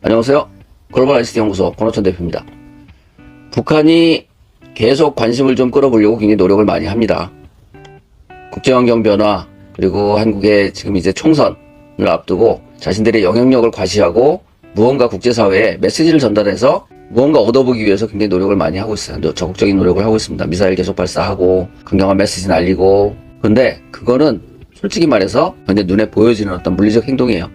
안녕하세요. 글로벌 ICT 연구소 권호천 대표입니다. 북한이 계속 관심을 좀 끌어보려고 굉장히 노력을 많이 합니다. 국제환경 변화, 그리고 한국의 지금 이제 총선을 앞두고 자신들의 영향력을 과시하고 무언가 국제사회에 메시지를 전달해서 무언가 얻어보기 위해서 굉장히 노력을 많이 하고 있어요. 적극적인 노력을 하고 있습니다. 미사일 계속 발사하고 강경한 메시지 날리고. 근데 그거는 솔직히 말해서 현재 눈에 보여지는 어떤 물리적 행동이에요.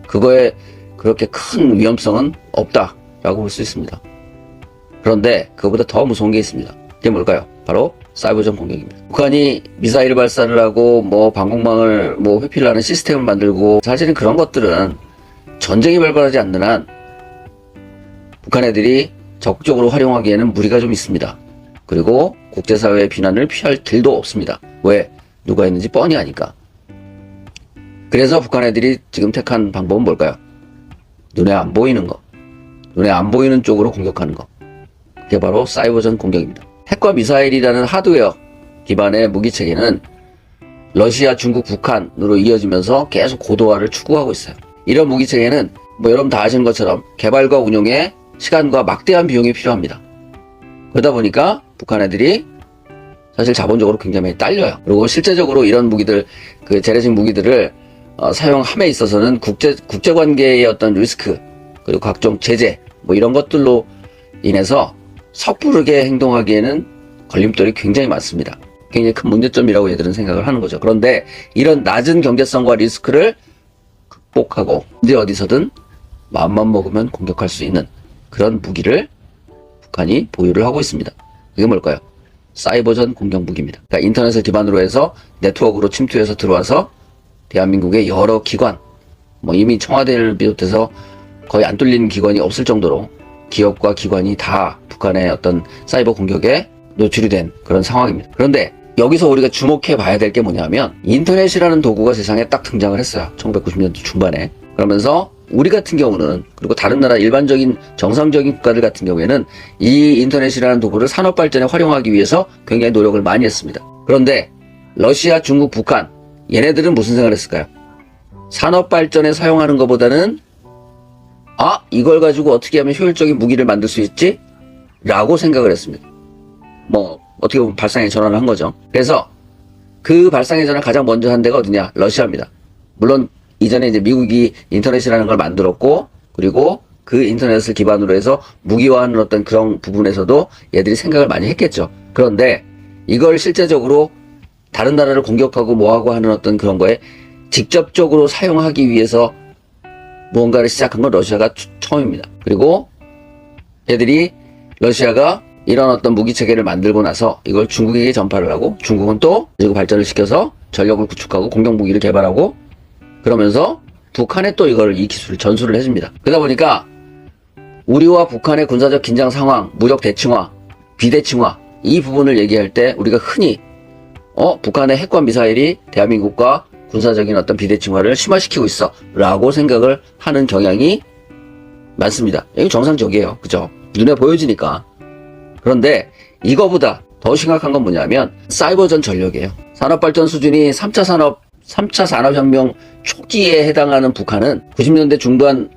그거에 그렇게 큰 위험성은 없다라고 볼 수 있습니다. 그런데 그거보다 더 무서운 게 있습니다. 그게 뭘까요? 바로 사이버전 공격입니다. 북한이 미사일 발사를 하고 방공망을 회피를 하는 시스템을 만들고, 사실은 그런 것들은 전쟁이 발발하지 않는 한 북한 애들이 적극적으로 활용하기에는 무리가 좀 있습니다. 그리고 국제사회의 비난을 피할 길도 없습니다. 왜? 누가 있는지 뻔히 아니까. 그래서 북한 애들이 지금 택한 방법은 뭘까요? 눈에 안 보이는 거, 눈에 안 보이는 쪽으로 공격하는 거. 그게 바로 사이버전 공격입니다. 핵과 미사일이라는 하드웨어 기반의 무기체계는 러시아, 중국, 북한으로 이어지면서 계속 고도화를 추구하고 있어요. 이런 무기체계는 여러분 다 아시는 것처럼 개발과 운용에 시간과 막대한 비용이 필요합니다. 그러다 보니까 북한 애들이 사실 자본적으로 굉장히 많이 딸려요. 그리고 실제적으로 이런 무기들, 재래식 무기들을 사용함에 있어서는 국제관계의 어떤 리스크, 그리고 각종 제재, 이런 것들로 인해서 섣부르게 행동하기에는 걸림돌이 굉장히 많습니다. 굉장히 큰 문제점이라고 얘들은 생각을 하는 거죠. 그런데 이런 낮은 경제성과 리스크를 극복하고 언제 어디서든 마음만 먹으면 공격할 수 있는 그런 무기를 북한이 보유를 하고 있습니다. 그게 뭘까요? 사이버전 공격 무기입니다. 그러니까 인터넷을 기반으로 해서 네트워크로 침투해서 들어와서 대한민국의 여러 기관, 이미 청와대를 비롯해서 거의 안 뚫리는 기관이 없을 정도로 기업과 기관이 다 북한의 어떤 사이버 공격에 노출이 된 그런 상황입니다. 그런데 여기서 우리가 주목해 봐야 될 게 뭐냐면, 인터넷이라는 도구가 세상에 딱 등장을 했어요. 1990년대 중반에. 그러면서 우리 같은 경우는, 그리고 다른 나라 일반적인 정상적인 국가들 같은 경우에는 이 인터넷이라는 도구를 산업 발전에 활용하기 위해서 굉장히 노력을 많이 했습니다. 그런데 러시아, 중국, 북한, 얘네들은 무슨 생각을 했을까요? 산업 발전에 사용하는 것보다는 이걸 가지고 어떻게 하면 효율적인 무기를 만들 수 있지? 라고 생각을 했습니다. 어떻게 보면 발상의 전환을 한 거죠. 그래서 그 발상의 전환을 가장 먼저 한 데가 어디냐? 러시아입니다. 물론 이전에 이제 미국이 인터넷이라는 걸 만들었고, 그리고 그 인터넷을 기반으로 해서 무기화하는 어떤 그런 부분에서도 얘들이 생각을 많이 했겠죠. 그런데 이걸 실제적으로 다른 나라를 공격하고 뭐하고 하는 어떤 그런 거에 직접적으로 사용하기 위해서 무언가를 시작한 건 러시아가 처음입니다. 그리고 얘들이, 러시아가 이런 어떤 무기 체계를 만들고 나서 이걸 중국에게 전파를 하고, 중국은 또 그리고 발전을 시켜서 전력을 구축하고 공격 무기를 개발하고, 그러면서 북한에 또 이 기술을 전수를 해줍니다. 그러다 보니까 우리와 북한의 군사적 긴장 상황, 무력 대칭화, 비대칭화, 이 부분을 얘기할 때 우리가 흔히 북한의 핵과 미사일이 대한민국과 군사적인 어떤 비대칭화를 심화시키고 있어 라고 생각을 하는 경향이 많습니다. 이게 정상적이에요. 그죠? 눈에 보여지니까. 그런데 이거보다 더 심각한 건 뭐냐면 사이버전 전력이에요. 산업발전 수준이 3차 산업혁명 초기에 해당하는 북한은 90년대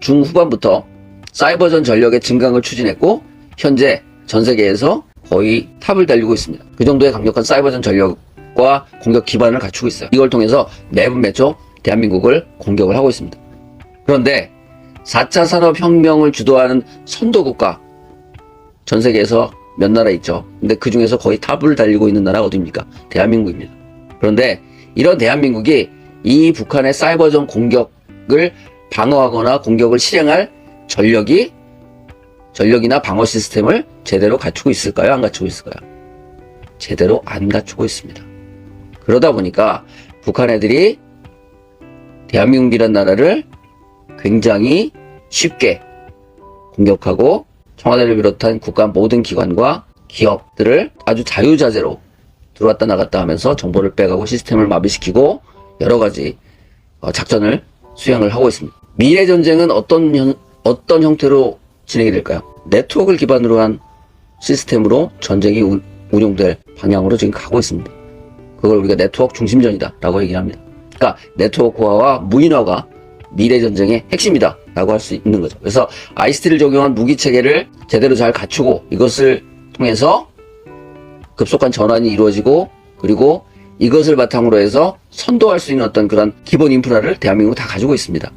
중후반부터 사이버전 전력의 증강을 추진했고, 현재 전 세계에서 거의 탑을 달리고 있습니다. 그 정도의 강력한 사이버전 전력과 공격 기반을 갖추고 있어요. 이걸 통해서 매분 매초 대한민국을 공격을 하고 있습니다. 그런데 4차 산업혁명을 주도하는 선도국가, 전 세계에서 몇 나라 있죠. 근데 그 중에서 거의 탑을 달리고 있는 나라가 어디입니까? 대한민국입니다. 그런데 이런 대한민국이 이 북한의 사이버전 공격을 방어하거나 공격을 실행할 전력이나 방어 시스템을 제대로 갖추고 있을까요? 안 갖추고 있을까요? 제대로 안 갖추고 있습니다. 그러다 보니까 북한 애들이 대한민국이라는 나라를 굉장히 쉽게 공격하고, 청와대를 비롯한 국가 모든 기관과 기업들을 아주 자유자재로 들어왔다 나갔다 하면서 정보를 빼가고 시스템을 마비시키고 여러 가지 작전을 수행을 하고 있습니다. 미래 전쟁은 어떤 형태로 진행이 될까요? 네트워크를 기반으로 한 시스템으로 전쟁이 운용될 방향으로 지금 가고 있습니다. 그걸 우리가 네트워크 중심전이다 라고 얘기합니다. 그러니까 네트워크화와 무인화가 미래 전쟁의 핵심이다 라고 할 수 있는 거죠. 그래서 ICT를 적용한 무기 체계를 제대로 잘 갖추고 이것을 통해서 급속한 전환이 이루어지고 그리고 이것을 바탕으로 해서 선도할 수 있는 어떤 그런 기본 인프라를 대한민국은 다 가지고 있습니다.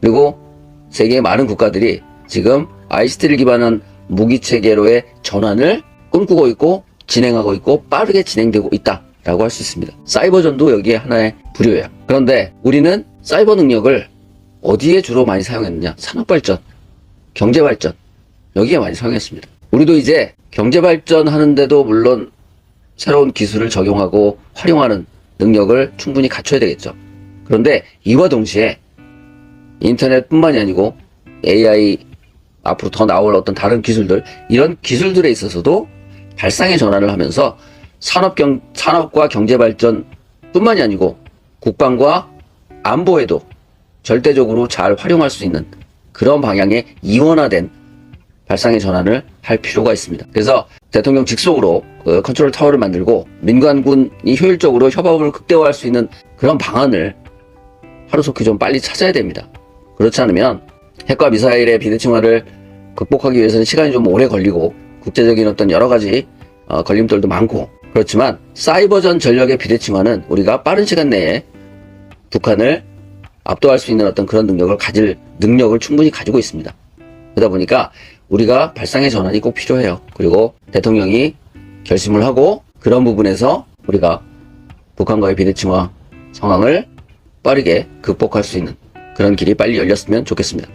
그리고 세계의 많은 국가들이 지금 ICT를 기반한 무기 체계로의 전환을 꿈꾸고 있고 진행하고 있고 빠르게 진행되고 있다라고 할 수 있습니다. 사이버전도 여기에 하나의 부류예요. 그런데 우리는 사이버 능력을 어디에 주로 많이 사용했느냐? 산업발전, 경제발전 여기에 많이 사용했습니다. 우리도 이제 경제발전 하는데도 물론 새로운 기술을 적용하고 활용하는 능력을 충분히 갖춰야 되겠죠. 그런데 이와 동시에 인터넷뿐만이 아니고 AI 앞으로 더 나올 어떤 다른 기술들 이런 기술들에 있어서도 발상의 전환을 하면서 산업과 경제발전 뿐만이 아니고 국방과 안보에도 절대적으로 잘 활용할 수 있는 그런 방향의 이원화된 발상의 전환을 할 필요가 있습니다. 그래서 대통령 직속으로 컨트롤 타워를 만들고 민간군이 효율적으로 협업을 극대화할 수 있는 그런 방안을 하루속히 좀 빨리 찾아야 됩니다. 그렇지 않으면 핵과 미사일의 비대칭화를 극복하기 위해서는 시간이 좀 오래 걸리고 국제적인 어떤 여러 가지 걸림돌도 많고 그렇지만 사이버전 전력의 비대칭화는 우리가 빠른 시간 내에 북한을 압도할 수 있는 어떤 그런 능력을 가질 능력을 충분히 가지고 있습니다. 그러다 보니까 우리가 발상의 전환이 꼭 필요해요. 그리고 대통령이 결심을 하고 그런 부분에서 우리가 북한과의 비대칭화 상황을 빠르게 극복할 수 있는 그런 길이 빨리 열렸으면 좋겠습니다.